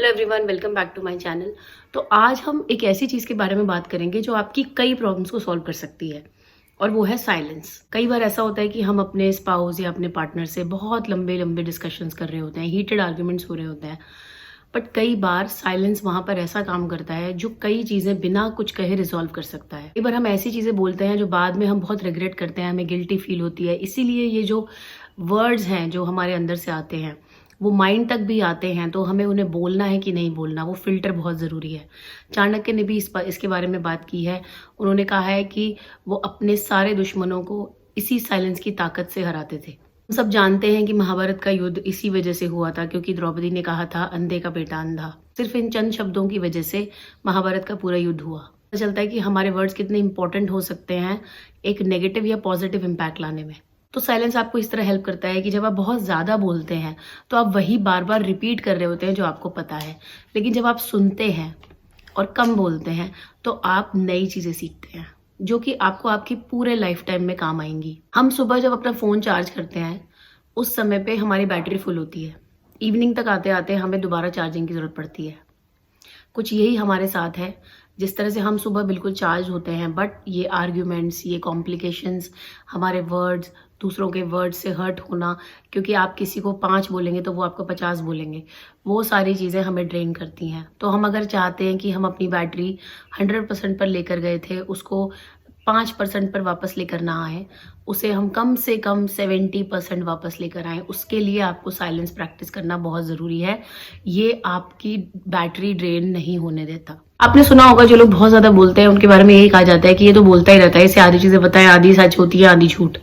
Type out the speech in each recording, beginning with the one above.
Hello everyone, welcome back to my channel. तो आज हम एक ऐसी चीज़ के बारे में बात करेंगे जो आपकी कई प्रॉब्लम्स को सॉल्व कर सकती है, और वो है साइलेंस। कई बार ऐसा होता है कि हम अपने स्पाउस या अपने पार्टनर से बहुत लंबे लंबे डिस्कशंस कर रहे होते हैं, हीटेड आर्ग्यूमेंट्स हो रहे होते हैं, बट कई बार साइलेंस वहाँ पर ऐसा काम करता है जो कई चीज़ें बिना कुछ कहे रिजॉल्व कर सकता है। कई बार हम ऐसी चीज़ें बोलते हैं जो बाद में हम बहुत रिग्रेट करते हैं, हमें गिल्टी फील होती है। इसीलिए ये जो वर्ड्स हैं जो हमारे अंदर से आते हैं, वो माइंड तक भी आते हैं, तो हमें उन्हें बोलना है कि नहीं बोलना, वो फ़िल्टर बहुत ज़रूरी है। चाणक्य ने भी इसके बारे में बात की है। उन्होंने कहा है कि वो अपने सारे दुश्मनों को इसी साइलेंस की ताकत से हराते थे। हम सब जानते हैं कि महाभारत का युद्ध इसी वजह से हुआ था, क्योंकि द्रौपदी ने कहा था अंधे का बेटा अंधा। सिर्फ इन चंद शब्दों की वजह से महाभारत का पूरा युद्ध हुआ। पता चलता है कि हमारे वर्ड्स कितने इंपॉर्टेंट हो सकते हैं एक नेगेटिव या पॉजिटिव इम्पैक्ट लाने में। तो साइलेंस आपको इस तरह हेल्प करता है कि जब आप बहुत ज़्यादा बोलते हैं तो आप वही बार बार रिपीट कर रहे होते हैं जो आपको पता है, लेकिन जब आप सुनते हैं और कम बोलते हैं तो आप नई चीज़ें सीखते हैं जो कि आपको आपकी पूरे लाइफ टाइम में काम आएंगी। हम सुबह जब अपना फ़ोन चार्ज करते हैं उस समय पे हमारी बैटरी फुल होती है, इवनिंग तक आते आते हमें दोबारा चार्जिंग की ज़रूरत पड़ती है। कुछ यही हमारे साथ है। जिस तरह से हम सुबह बिल्कुल चार्ज होते हैं, बट ये आर्ग्यूमेंट्स, ये कॉम्प्लिकेशंस, हमारे वर्ड्स, दूसरों के वर्ड से हर्ट होना, क्योंकि आप किसी को 5 बोलेंगे तो वो आपको 50 बोलेंगे, वो सारी चीज़ें हमें ड्रेन करती हैं। तो हम अगर चाहते हैं कि हम अपनी बैटरी 100% पर लेकर गए थे, उसको 5% पर वापस लेकर ना आए, उसे हम कम से कम 70% वापस लेकर आएँ, उसके लिए आपको साइलेंस प्रैक्टिस करना बहुत ज़रूरी है। ये आपकी बैटरी ड्रेन नहीं होने देता। आपने सुना होगा जो लोग बहुत ज़्यादा बोलते हैं उनके बारे में यही कहा जाता है कि ये तो बोलता ही रहता है, इसे आधी चीज़ें पता है, आधी सच होती है, आधी झूठ।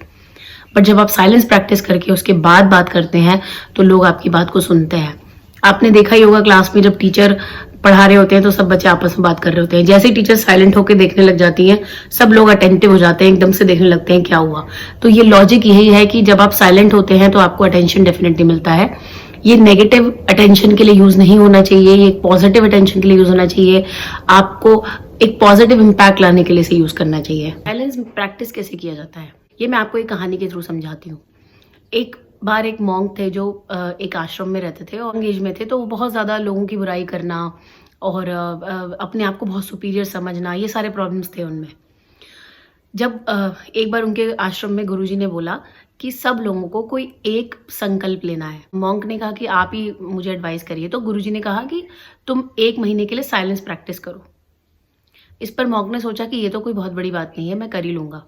बट जब आप साइलेंस प्रैक्टिस करके उसके बाद बात करते हैं तो लोग आपकी बात को सुनते हैं। आपने देखा ही होगा क्लास में जब टीचर पढ़ा रहे होते हैं तो सब बच्चे आपस में बात कर रहे होते हैं, जैसे ही टीचर साइलेंट होकर देखने लग जाती हैं सब लोग अटेंटिव हो जाते हैं, एकदम से देखने लगते हैं क्या हुआ। तो ये लॉजिक यही है कि जब आप साइलेंट होते हैं तो आपको अटेंशन डेफिनेटली मिलता है। ये नेगेटिव अटेंशन के लिए यूज नहीं होना चाहिए, ये पॉजिटिव अटेंशन के लिए यूज होना चाहिए। आपको एक पॉजिटिव इम्पैक्ट लाने के लिए इसे यूज करना चाहिए। साइलेंस प्रैक्टिस कैसे किया जाता है ये मैं आपको एक कहानी के थ्रू समझाती हूँ। एक बार एक मॉन्क थे जो एक आश्रम में रहते थे और एंगेज में थे, तो वो बहुत ज़्यादा लोगों की बुराई करना और अपने आप को बहुत सुपीरियर समझना, ये सारे प्रॉब्लम्स थे उनमें। जब एक बार उनके आश्रम में गुरुजी ने बोला कि सब लोगों को कोई एक संकल्प लेना है। मॉन्क ने कहा कि आप ही मुझे एडवाइस करिए, तो गुरुजी ने कहा कि तुम 1 महीने के लिए साइलेंस प्रैक्टिस करो। इस पर मॉन्क ने सोचा कि ये तो कोई बहुत बड़ी बात नहीं है, मैं कर ही लूँगा।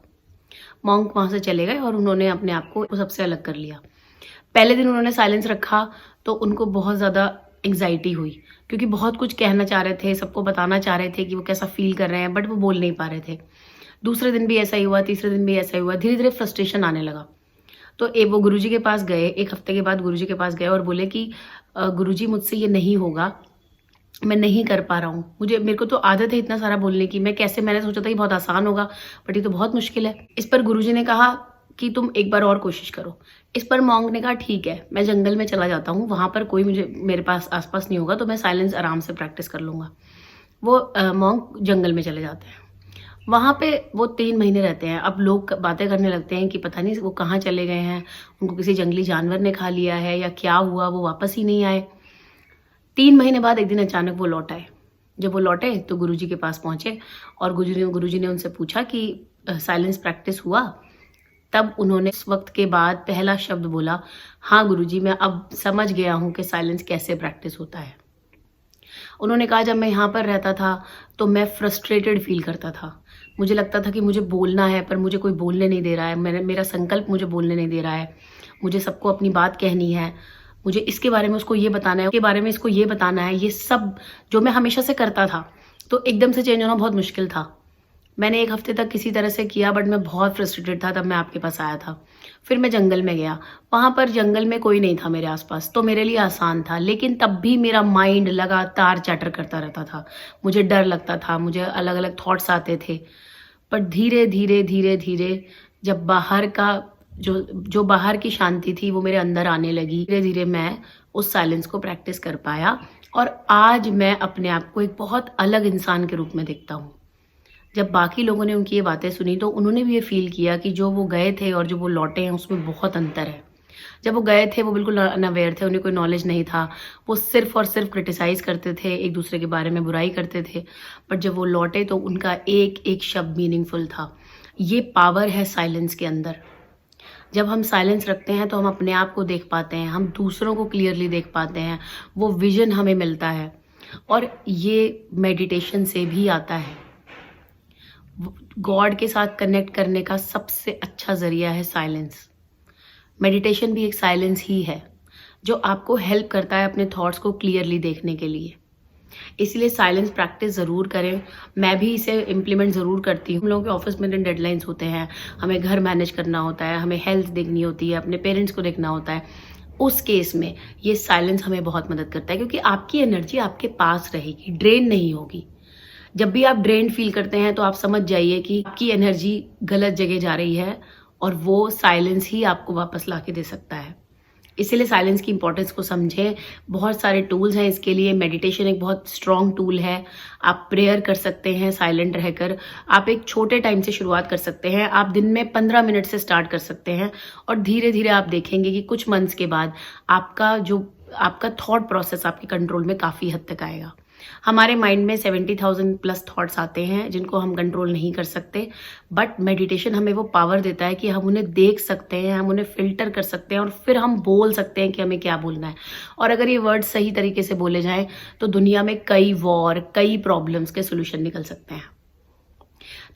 मॉन्क वहाँ से चले गए और उन्होंने अपने आप को सबसे अलग कर लिया। पहले दिन उन्होंने साइलेंस रखा तो उनको बहुत ज़्यादा एंग्जाइटी हुई, क्योंकि बहुत कुछ कहना चाह रहे थे, सबको बताना चाह रहे थे कि वो कैसा फील कर रहे हैं, बट वो बोल नहीं पा रहे थे। दूसरे दिन भी ऐसा ही हुआ, तीसरे दिन भी ऐसा ही हुआ, धीरे धीरे फ्रस्ट्रेशन आने लगा। तो वो गुरुजी के पास गए, 1 हफ्ते के बाद गुरुजी के पास गए और बोले कि गुरुजी मुझसे ये नहीं होगा, मैं नहीं कर पा रहा हूँ, मेरे को तो आदत है इतना सारा बोलने की, मैंने सोचा था कि बहुत आसान होगा, बट ये तो बहुत मुश्किल है। इस पर गुरुजी ने कहा कि तुम एक बार और कोशिश करो। इस पर मॉन्क ने कहा ठीक है, मैं जंगल में चला जाता हूँ, वहां पर कोई मेरे पास आसपास नहीं होगा, तो मैं साइलेंस आराम से प्रैक्टिस कर लूंगा। वो मॉन्क जंगल में चले जाते हैं। वहां पे वो 3 महीने रहते हैं। अब लोग बातें करने लगते हैं कि पता नहीं वो कहाँ चले गए हैं, उनको किसी जंगली जानवर ने खा लिया है या क्या हुआ, वो वापस ही नहीं आए। 3 महीने बाद एक दिन अचानक वो लौट आए। जब वो लौटे तो गुरुजी के पास पहुंचे और गुरुजी ने उनसे पूछा कि साइलेंस प्रैक्टिस हुआ? तब उन्होंने इस वक्त के बाद पहला शब्द बोला, हाँ गुरुजी, मैं अब समझ गया हूँ कि साइलेंस कैसे प्रैक्टिस होता है। उन्होंने कहा जब मैं यहाँ पर रहता था तो मैं फ्रस्ट्रेटेड फील करता था। मुझे लगता था कि मुझे बोलना है पर मुझे कोई बोलने नहीं दे रहा है, मेरा संकल्प मुझे बोलने नहीं दे रहा है, मुझे सबको अपनी बात कहनी है, मुझे इसके बारे में उसको ये बताना है, उसके बारे में इसको ये बताना है। ये सब जो मैं हमेशा से करता था, तो एकदम से चेंज होना बहुत मुश्किल था। मैंने 1 हफ्ते तक किसी तरह से किया, बट मैं बहुत फ्रस्ट्रेटेड था। तब मैं आपके पास आया था। फिर मैं जंगल में गया, वहां पर जंगल में कोई नहीं था मेरे आसपास, तो मेरे लिए आसान था। लेकिन तब भी मेरा माइंड लगातार चैटर करता रहता था, मुझे डर लगता था, मुझे अलग अलग थॉट्स आते थे। पर धीरे धीरे धीरे धीरे जब जो बाहर की शांति थी वो मेरे अंदर आने लगी, धीरे धीरे मैं उस साइलेंस को प्रैक्टिस कर पाया और आज मैं अपने आप को एक बहुत अलग इंसान के रूप में देखता हूँ। जब बाकी लोगों ने उनकी ये बातें सुनी तो उन्होंने भी ये फील किया कि जो वो गए थे और जो वो लौटे हैं उसमें बहुत अंतर है। जब वो गए थे वो बिल्कुल अनअवेयर थे, उन्हें कोई नॉलेज नहीं था, वो सिर्फ और सिर्फ क्रिटिसाइज करते थे, एक दूसरे के बारे में बुराई करते थे। बट जब वो लौटे तो उनका एक एक शब्द मीनिंगफुल था। ये पावर है साइलेंस के अंदर। जब हम साइलेंस रखते हैं तो हम अपने आप को देख पाते हैं, हम दूसरों को क्लियरली देख पाते हैं, वो विजन हमें मिलता है। और ये मेडिटेशन से भी आता है। गॉड के साथ कनेक्ट करने का सबसे अच्छा जरिया है साइलेंस। मेडिटेशन भी एक साइलेंस ही है जो आपको हेल्प करता है अपने थॉट्स को क्लियरली देखने के लिए। इसलिए साइलेंस प्रैक्टिस ज़रूर करें। मैं भी इसे इम्प्लीमेंट ज़रूर करती हूँ। हम लोगों के ऑफिस में डेडलाइंस होते हैं, हमें घर मैनेज करना होता है, हमें हेल्थ देखनी होती है, अपने पेरेंट्स को देखना होता है। उस केस में ये साइलेंस हमें बहुत मदद करता है, क्योंकि आपकी एनर्जी आपके पास रहेगी, ड्रेन नहीं होगी। जब भी आप ड्रेन फील करते हैं तो आप समझ जाइए कि आपकी एनर्जी गलत जगह जा रही है, और वो साइलेंस ही आपको वापस ला के दे सकता है। इसीलिए साइलेंस की इंपॉर्टेंस को समझें। बहुत सारे टूल्स हैं इसके लिए। मेडिटेशन एक बहुत स्ट्रॉन्ग टूल है। आप प्रेयर कर सकते हैं साइलेंट रहकर। आप एक छोटे टाइम से शुरुआत कर सकते हैं। आप दिन में 15 मिनट से स्टार्ट कर सकते हैं, और धीरे धीरे आप देखेंगे कि कुछ मंथ्स के बाद आपका थॉट प्रोसेस आपके कंट्रोल में काफ़ी हद तक आएगा। हमारे माइंड में 70,000 प्लस थॉट्स आते हैं जिनको हम कंट्रोल नहीं कर सकते, बट मेडिटेशन हमें वो पावर देता है कि हम उन्हें देख सकते हैं, हम उन्हें फिल्टर कर सकते हैं, और फिर हम बोल सकते हैं कि हमें क्या बोलना है। और अगर ये वर्ड सही तरीके से बोले जाएं तो दुनिया में कई वॉर, कई प्रॉब्लम्स के सोल्यूशन निकल सकते हैं।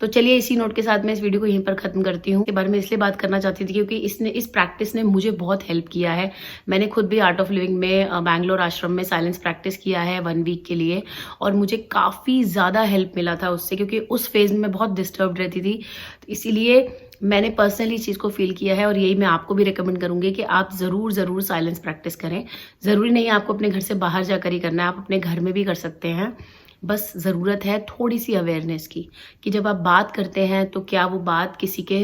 तो चलिए इसी नोट के साथ मैं इस वीडियो को यहीं पर खत्म करती हूँ। इसके बारे में इसलिए बात करना चाहती थी क्योंकि इस प्रैक्टिस ने मुझे बहुत हेल्प किया है। मैंने खुद भी आर्ट ऑफ लिविंग में बैंगलोर आश्रम में साइलेंस प्रैक्टिस किया है 1 वीक के लिए, और मुझे काफ़ी ज़्यादा हेल्प मिला था उससे, क्योंकि उस फेज में मैं बहुत डिस्टर्ब रहती थी। तो इसीलिए मैंने पर्सनली इस चीज़ को फील किया है, और यही मैं आपको भी रिकमेंड करूँगी कि आप ज़रूर साइलेंस प्रैक्टिस करें। ज़रूरी नहीं है आपको अपने घर से बाहर जाकर ही करना है, आप अपने घर में भी कर सकते हैं। बस ज़रूरत है थोड़ी सी अवेयरनेस की, कि जब आप बात करते हैं तो क्या वो बात किसी के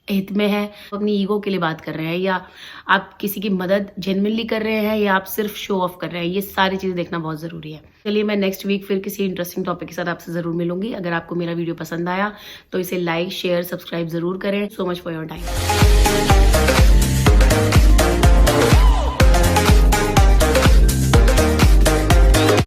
हित में है, अपनी ईगो के लिए बात कर रहे हैं, या आप किसी की मदद जेन्युइनली कर रहे हैं, या आप सिर्फ शो ऑफ कर रहे हैं। ये सारी चीज़ें देखना बहुत ज़रूरी है। चलिए मैं नेक्स्ट वीक फिर किसी इंटरेस्टिंग टॉपिक के साथ आपसे ज़रूर मिलूंगी। अगर आपको मेरा वीडियो पसंद आया तो इसे लाइक, शेयर, सब्सक्राइब ज़रूर करें। So much for your time.